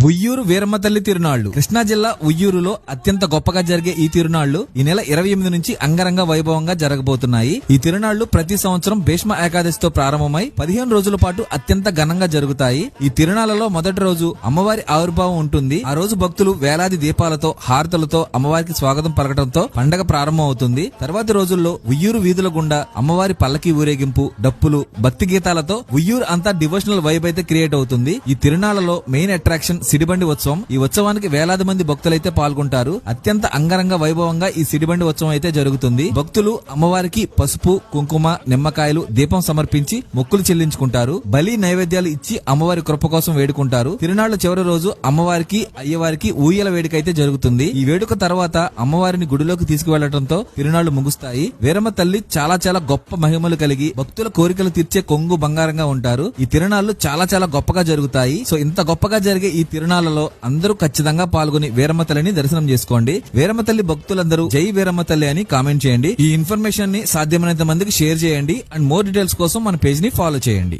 ఉయ్యూరు వీరమ్మ తల్లి తిరునాళ్లు. కృష్ణా జిల్లా ఉయ్యూరులో అత్యంత గొప్పగా జరిగే ఈ తిరునాళ్లు ఈ నెల 28 నుంచి అంగరంగ వైభవంగా జరగబోతున్నాయి. ఈ తిరునాళ్లు ప్రతి సంవత్సరం భీష్మ ఏకాదశితో ప్రారంభమై 15 రోజుల పాటు అత్యంత ఘనంగా జరుగుతాయి. ఈ తిరునాళ్లలో మొదటి రోజు అమ్మవారి ఆవిర్భావం ఉంటుంది. ఆ రోజు భక్తులు వేలాది దీపాలతో హారతులతో అమ్మవారికి స్వాగతం పలకడంతో పండగ ప్రారంభం అవుతుంది. తర్వాతి రోజుల్లో ఉయ్యూరు వీధుల గుండా అమ్మవారి పల్లకి ఊరేగింపు, డప్పులు, భక్తి గీతాలతో ఉయ్యూరు అంతా డివోషనల్ వైబ్ అయితే క్రియేట్ అవుతుంది. ఈ తిరునాళ్లలో మెయిన్ అట్రాక్షన్ సిడిబండి ఉత్సవం. ఈ ఉత్సవానికి వేలాది మంది భక్తులైతే పాల్గొంటారు. అత్యంత అంగరంగ వైభవంగా ఈ సిడిబండి ఉత్సవం అయితే జరుగుతుంది. భక్తులు అమ్మవారికి పసుపు, కుంకుమ, నిమ్మకాయలు, దీపం సమర్పించి మొక్కులు చెల్లించుకుంటారు. బలి నైవేద్యాలు ఇచ్చి అమ్మవారి కృప కోసం వేడుకుంటారు. తిరునాళ్ల చివరి రోజు అమ్మవారికి, అయ్యవారికి ఊయల వేడుక అయితే జరుగుతుంది. ఈ వేడుక తర్వాత అమ్మవారిని గుడిలోకి తీసుకువెళ్లడంతో తిరునాళ్లు ముగుస్తాయి. వీరమ్మ తల్లి చాలా చాలా గొప్ప మహిమలు కలిగి భక్తుల కోరికలు తీర్చే కొంగు బంగారంగా ఉంటారు. ఈ తిరునాళ్లు చాలా చాలా గొప్పగా జరుగుతాయి. సో ఇంత గొప్పగా జరిగే ఈ తిరునాళ్లలో అందరూ ఖచ్చితంగా పాల్గొని వీరమ్మ తల్లిని దర్శనం చేసుకోండి. వీరమ్మ తల్లి భక్తులందరూ జై వీరమ్మ తల్లి అని కామెంట్ చేయండి. ఈ ఇన్ఫర్మేషన్ ని సాధ్యమైనంత మందికి షేర్ చేయండి. అండ్ మోర్ డీటెయిల్స్ కోసం మన పేజ్ ని ఫాలో చేయండి.